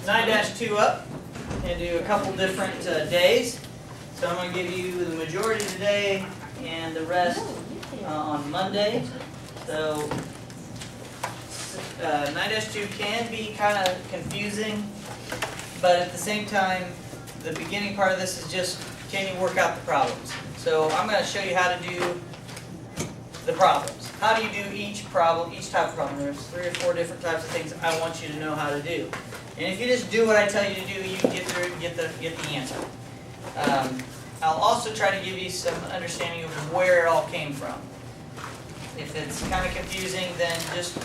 9-2 up and do a couple different days. So I'm going to give you the majority today and the rest on Monday. So 9-2 can be kind of confusing, but at the same time, the beginning part of this is just, can you work out the problems? So I'm going to show you how to do the problems. How do you do each problem, each type of problem? There's 3 or 4 different types of things I want you to know how to do. And if you just do what I tell you to do, you can get through and get the answer. I'll also try to give you some understanding of where it all came from. If it's kind of confusing, then just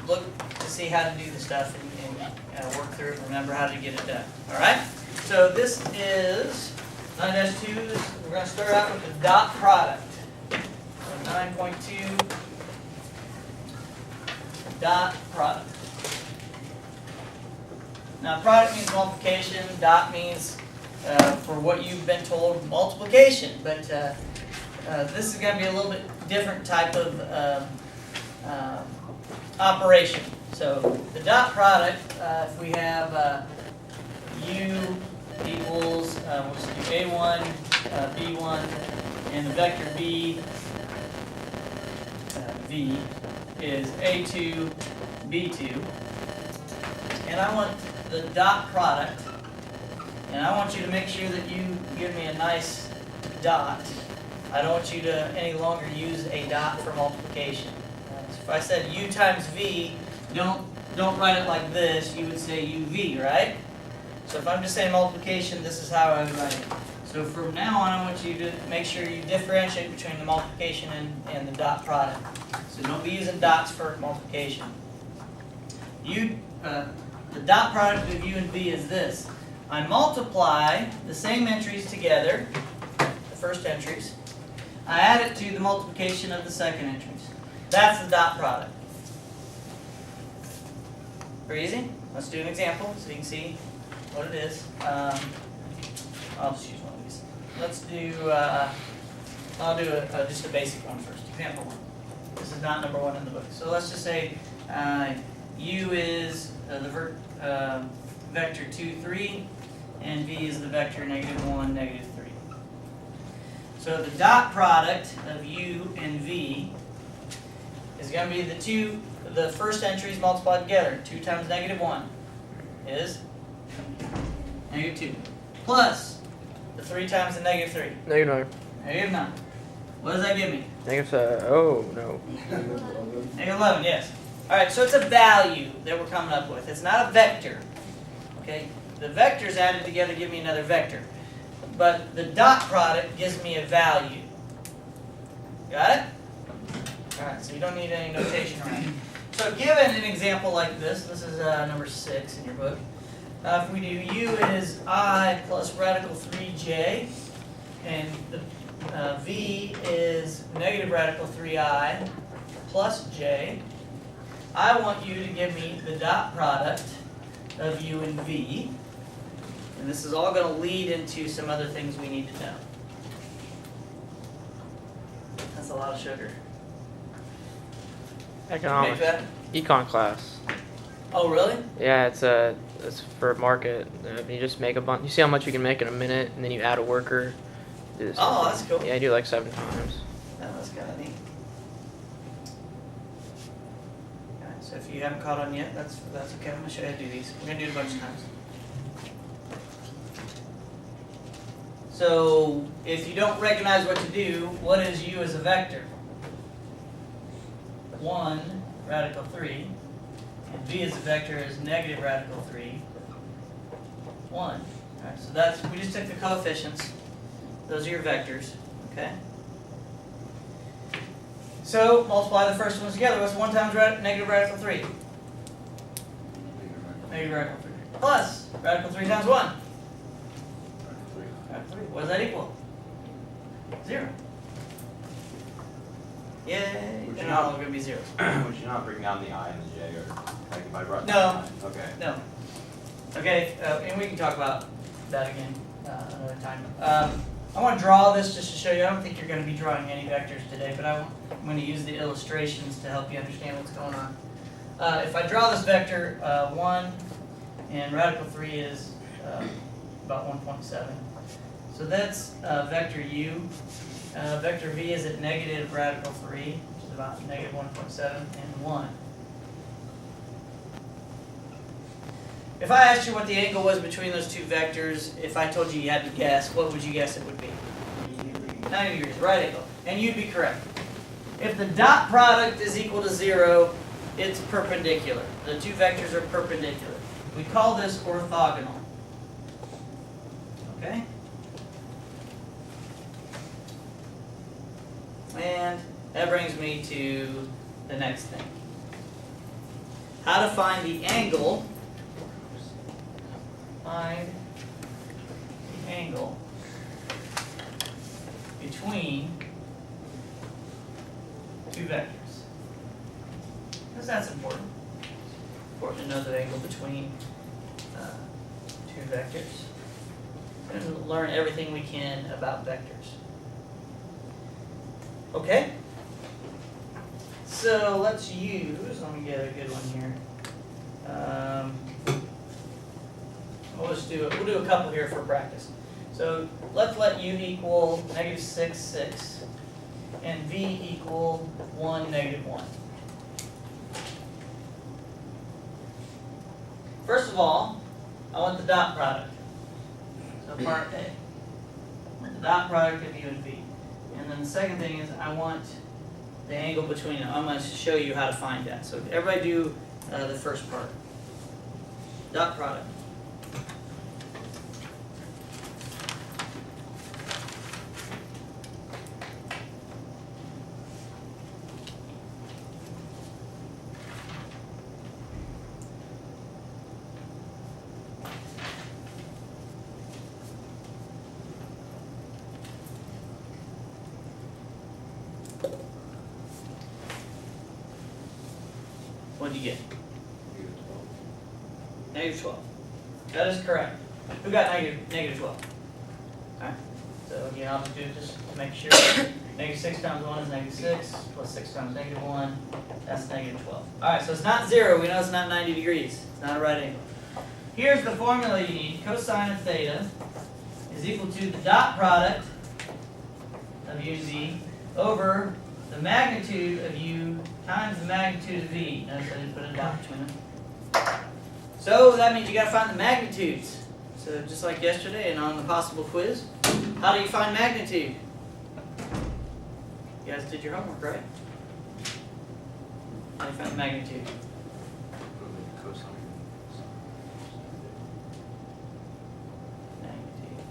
look to see how to do the stuff and work through it and remember how to get it done. Alright? So this is 9-2. We're going to start out with the dot product. So 9.2 dot product. Now product means multiplication, dot means for what you've been told, multiplication. But this is going to be a little bit different type of operation. So the dot product, if we have u equals, we'll just do a1, b1, and the vector b, v, is a2, b2. And I want the dot product, and I want you to make sure that you give me a nice dot. I don't want you to any longer use a dot for multiplication. So if I said u times v, don't write it like this. You would say uv, right? So if I'm just saying multiplication, this is how I would write it. So from now on, I want you to make sure you differentiate between the multiplication and the dot product. So don't be using dots for multiplication. The dot product of u and v is this. I multiply the same entries together, the first entries. I add it to the multiplication of the second entries. That's the dot product. Pretty easy? Let's do an example so you can see what it is. I'll just use one of these. Let's do, I'll do just a basic one first. Example 1. This is not number 1 in the book. So let's just say u is the vector 2, 3, and v is the vector -1, -3. So the dot product of u and v is going to be the first entries multiplied together. 2 times -1 is -2. Plus the 3 times the -3. -9. -9. What does that give me? Oh, no. -11, yes. Alright, so it's a value that we're coming up with. It's not a vector. Okay? The vectors added together give me another vector. But the dot product gives me a value. Got it? Alright, so you don't need any notation around it. So given an example like this is number 6 in your book. If we do u is I plus radical 3j, and the v is negative radical 3i plus j, I want you to give me the dot product of u and v. And this is all going to lead into some other things we need to know. That's a lot of sugar. Economics. Make that? Econ class. Oh, really? Yeah, it's for market. You just make a bunch. You see how much you can make in a minute, and then you add a worker. Oh, that's cool. Yeah, I do like 7 times. That was kind of neat. Okay, so if you haven't caught on yet, that's okay. I'm going to show you how to do these. We're going to do it a bunch of times. So if you don't recognize what to do, what is u as a vector? 1 radical 3, and v as a vector is negative radical 3, 1. All right, so we just took the coefficients. Those are your vectors, okay? So multiply the first ones together. What's 1 times negative radical 3? Negative radical 3. Plus radical 3 times 1. Radical 3. What does that equal? 0. Yay! And all going to be 0. Would you not bring down the I and the J, or like if I brought No. down the I? Okay. No. Okay, and we can talk about that again another time. I want to draw this just to show you. I don't think you're going to be drawing any vectors today, but I'm going to use the illustrations to help you understand what's going on. If I draw this vector 1, and radical 3 is about 1.7. So that's vector u. Vector v is at negative radical 3, which is about negative 1.7 and 1. If I asked you what the angle was between those two vectors, if I told you you had to guess, what would you guess it would be? 90 degrees, right angle. And you'd be correct. If the dot product is equal to 0, it's perpendicular. The two vectors are perpendicular. We call this orthogonal. Okay? And that brings me to the next thing. How to find the angle. Find the angle between two vectors. Because that's important. Important to know the angle between two vectors. And learn everything we can about vectors. Okay? So let's use, let me get a good one here. We'll do a couple here for practice. So let's let u equal negative 6, 6, and v equal 1, negative 1. First of all, I want the dot product. So part A. I want the dot product of u and v. And then the second thing is I want the angle between them. I'm going to show you how to find that. So everybody do the first part. Dot product. What did you get? Negative 12. That is correct. Who got negative 12? Alright. So again, I'll just do it just to make sure. Negative 6 times 1 is negative 6, plus 6 times negative 1, that's negative 12. Alright, so it's not 0. We know it's not 90 degrees. It's not a right angle. Here's the formula you need. Cosine of theta is equal to the dot product of u and v over the magnitude of u times the magnitude of v. Notice I didn't put a dot between them. So that means you got to find the magnitudes. So just like yesterday and on the possible quiz, how do you find magnitude? You guys did your homework, right? How do you find magnitude? Magnitude.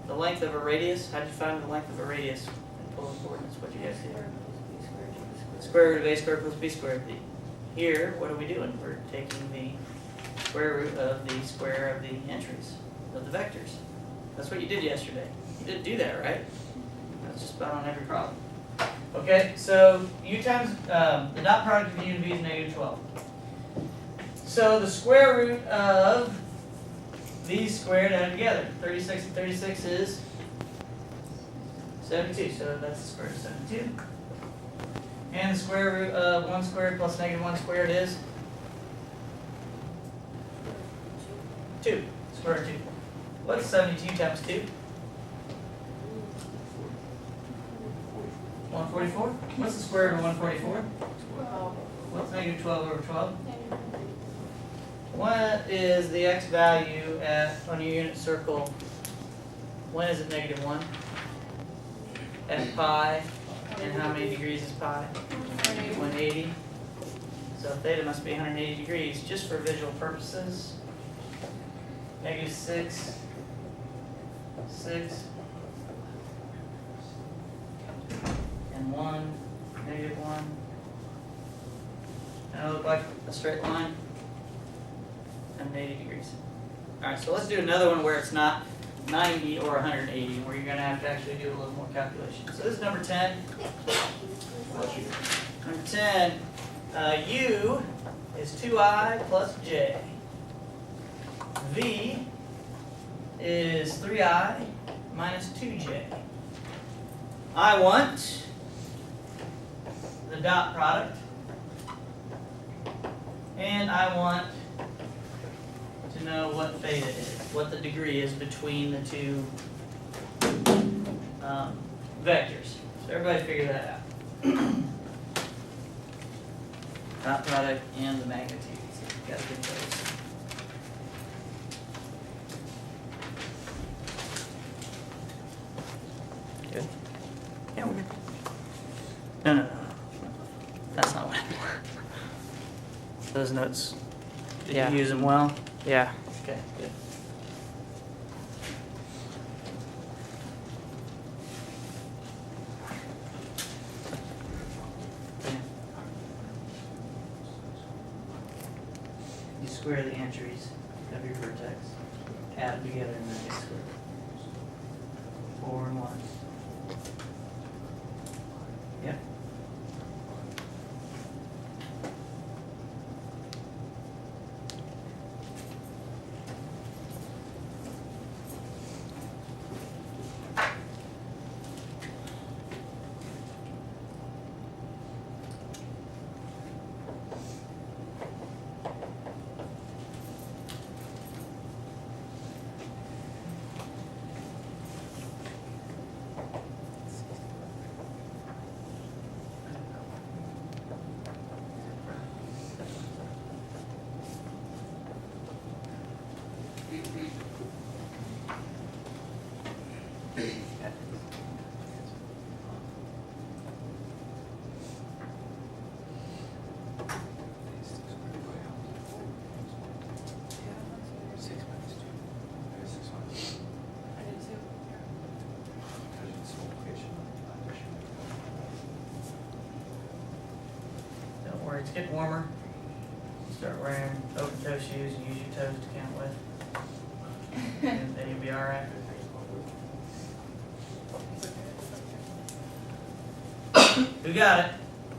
The length of a radius. How do you find the length of a radius in polar coordinates? What do you guys do? Square root of a squared plus b squared. Here, what are we doing? We're taking the square root of the square of the entries of the vectors. That's what you did yesterday. You did do that, right? That's just about on every problem. Okay, so u times the dot product of u and v is negative 12. So the square root of these squared added together. 36 and 36 is 72. So that's the square root of 72. And the square root of 1 squared plus negative 1 squared is 2. Square root of 2. What's 72 times 2? 144. What's the square root of 144? 12. What's negative 12 over 12? What is the x value on your unit circle? When is it negative 1? At pi. And how many degrees is pi? 180. So theta must be 180 degrees, just for visual purposes. Negative 6, 6, and 1, negative 1. And it'll look like a straight line. 180 degrees. Alright, so let's do another one where it's not 90 or 180, where you're going to have to actually do a little more calculation. So this is number 10. Number 10, u is 2I plus j. V is 3I minus 2j. I want the dot product, and I want to know what beta is, what the degree is between the two vectors. So everybody figure that out. Dot product and the magnitudes. Gotta get those. Good. Yeah, we're good. No. That's not what I meant. Those notes, did Yeah. you use them well? Yeah. Okay, good. You square the entries of your vertex, add them together and then they square. 4 and 1. Yep. Don't worry, it's getting warmer. Start wearing open-toe shoes and use your toes to count with. And then you'll be alright. Who got it?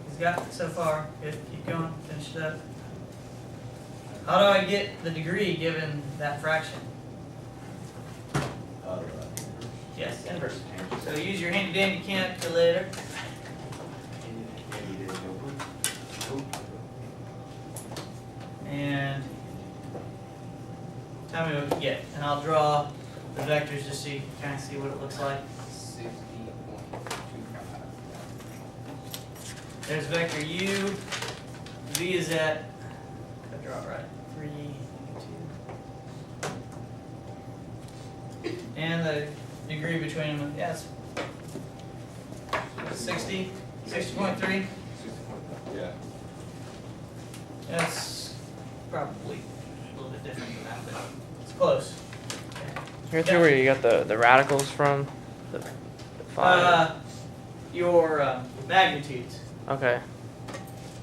He's got it so far. Good, keep going, finish it up. How do I get the degree given that fraction? Yes, inverse. So use your handy dandy calculator. And tell me what you get. And I'll draw the vectors just so you can kind of see what it looks like. 60.25. There's vector u. V is at, I draw it right, 3, 2. And the degree between them, yes. 60, 60.3. Yeah. That's probably a little bit different than that, but it's close. Here's where you got the radicals from. The 5. Your magnitudes. Okay.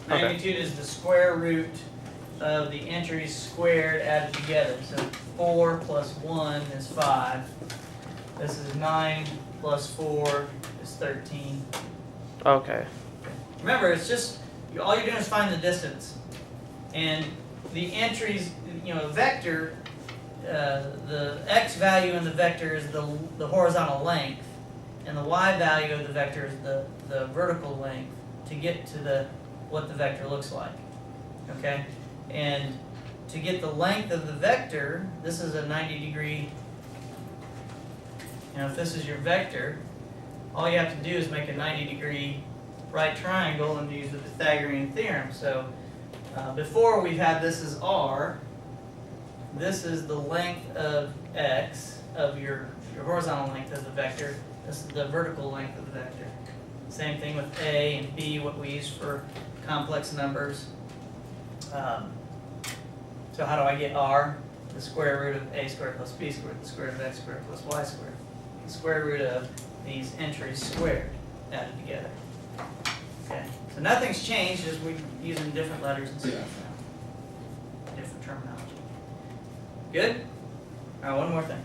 Magnitude is the square root of the entries squared added together. So 4 plus 1 is 5. This is 9 plus 4 is 13. Okay. Remember, it's just, all you're doing is find the distance. And the entries, vector, the x value in the vector is the horizontal length, and the y value of the vector is the vertical length to get to what the vector looks like. Okay? And to get the length of the vector, this is a 90-degree, if this is your vector, all you have to do is make a 90-degree right triangle and use the Pythagorean theorem. So before we've had this as r, this is the length of x, of your horizontal length of the vector. This is the vertical length of the vector. Same thing with a and b, what we use for complex numbers. So how do I get r? The square root of a squared plus b squared, the square root of x squared plus y squared. The square root of these entries squared added together. Okay, so nothing's changed, just we're using different letters and stuff now. Different terminology. Good? All right, one more thing.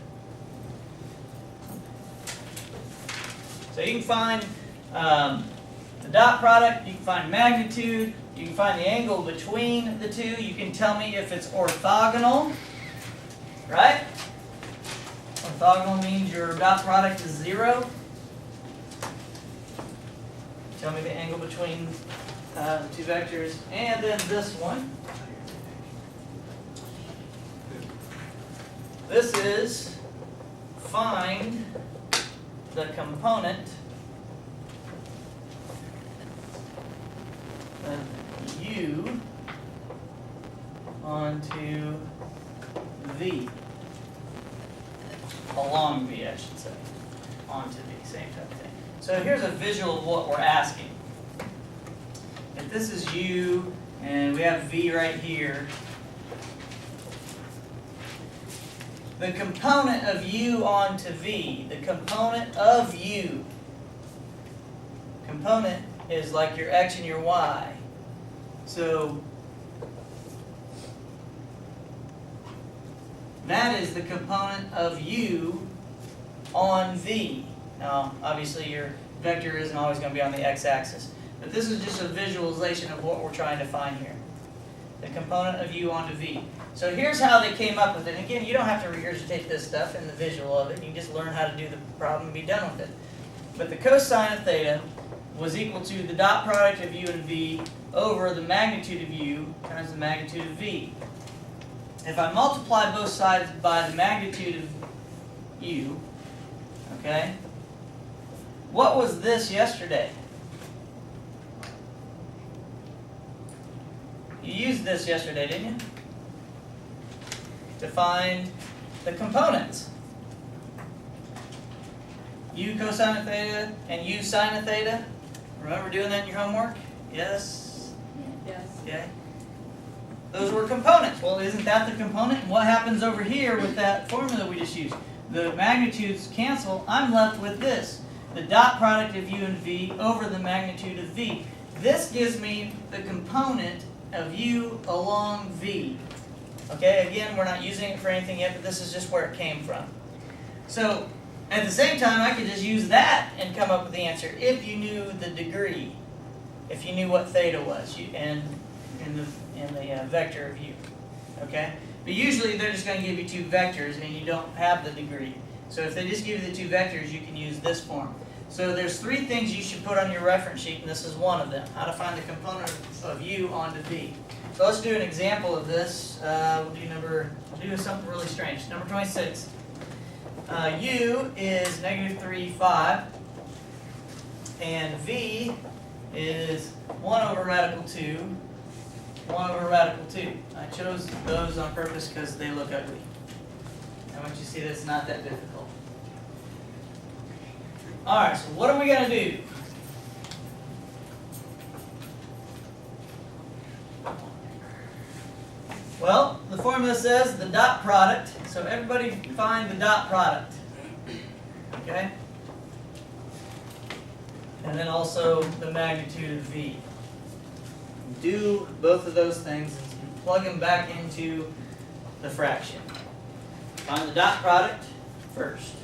So you can find the dot product, you can find magnitude, you can find the angle between the two, you can tell me if it's orthogonal, right? Orthogonal means your dot product is 0. Tell me the angle between the two vectors, and then this one. this is find the component of U onto V. Along V, I should say. Onto V, same type of thing. So here's a visual of what we're asking. If this is U, and we have V right here, the component of U onto V, the component of U, component is like your X and your Y. So that is the component of U on V. Now, obviously your vector isn't always going to be on the x-axis, but this is just a visualization of what we're trying to find here. The component of U onto V. So here's how they came up with it. And again, you don't have to regurgitate this stuff in the visual of it. You can just learn how to do the problem and be done with it. But the cosine of theta was equal to the dot product of U and V over the magnitude of U times the magnitude of V. If I multiply both sides by the magnitude of U, okay, what was this yesterday? You used this yesterday, didn't you? To find the components. U cosine of theta and U sine of theta. Remember doing that in your homework? Yes? Yes. Okay. Those were components. Well, isn't that the component? And what happens over here with that formula we just used? The magnitudes cancel. I'm left with this. The dot product of U and V over the magnitude of V. This gives me the component of U along V. Okay, again, we're not using it for anything yet, but this is just where it came from. So, at the same time, I could just use that and come up with the answer if you knew the degree, if you knew what theta was, and in the vector of U. Okay, but usually they're just going to give you two vectors, and you don't have the degree. So if they just give you the two vectors, you can use this form. So there's three things you should put on your reference sheet, and this is one of them: how to find the component of U onto V. So let's do an example of this. We'll do something really strange. Number 26. U is negative 3, 5, and V is 1 over radical 2, 1 over radical 2. I chose those on purpose because they look ugly. I want you to see that it's not that difficult. Alright, so what are we going to do? Well, the formula says the dot product, so everybody find the dot product. Okay? And then also the magnitude of V. Do both of those things and plug them back into the fraction. Find the dot product first.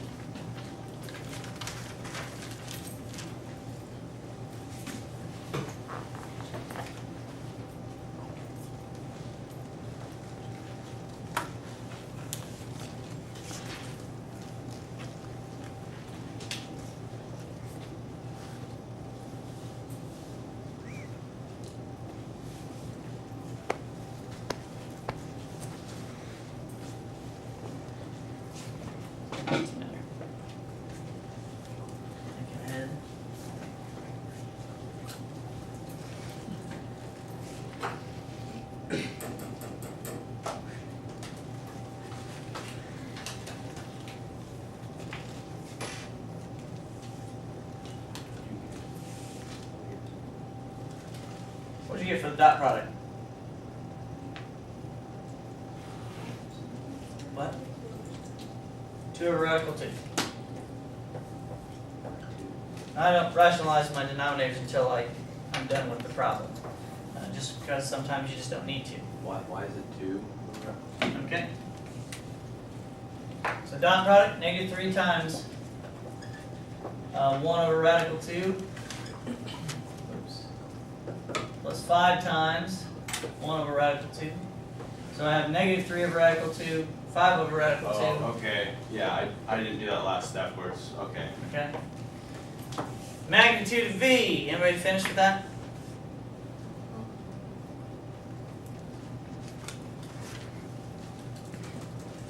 Doesn't matter. Think ahead. What did you get for the dot product? What? 2 over radical 2. I don't rationalize my denominators until I'm done with the problem. Just because sometimes you just don't need to. Why is it 2? Okay? So dot product, negative 3 times 1 over radical 2. Oops. Plus 5 times 1 over radical 2. So I have negative 3 over radical 2. 5 over radical 2. Oh, okay. Yeah, I didn't do that last step where it's, okay. Okay. Magnitude of V. Anybody finished with that?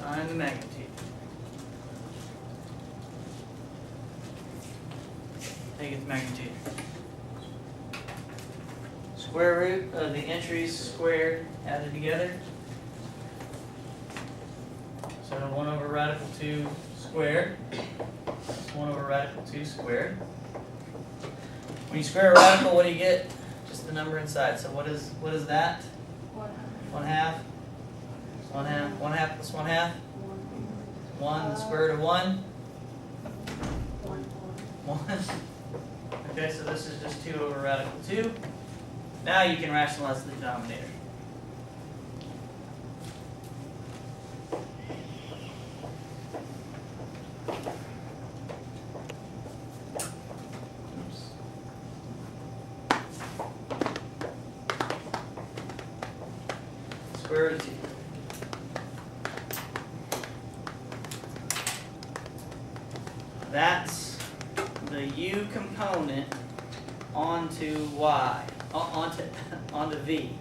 Find the magnitude. How you get the magnitude? Square root of the entries squared added together. So 1 over radical 2 squared. That's 1 over radical 2 squared. When you square a radical, what do you get? Just the number inside. So what is that? 1/2. 1/2. 1/2 plus 1/2. 1. The square root of 1. 1. Okay, so this is just 2 over radical 2. Now you can rationalize the denominator. Oops. Square root of 2. That's the u component onto y, onto v.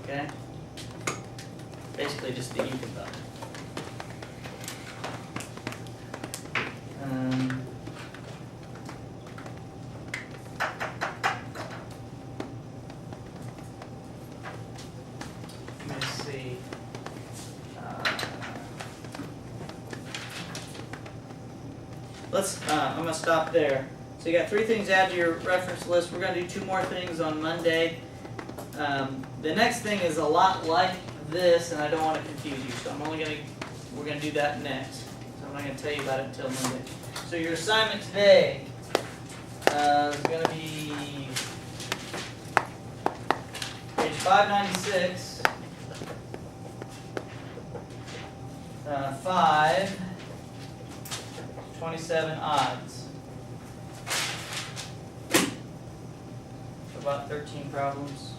Okay? Basically just the u component. Let me see. I'm going to stop there. So you got 3 things to add to your reference list. We're going to do 2 more things on Monday. The next thing is a lot like this, and I don't want to confuse you, so we're going to do that next. So I'm not going to tell you about it until Monday. So your assignment today is going to be page 596, 27 odds. About 13 problems.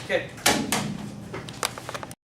Okay.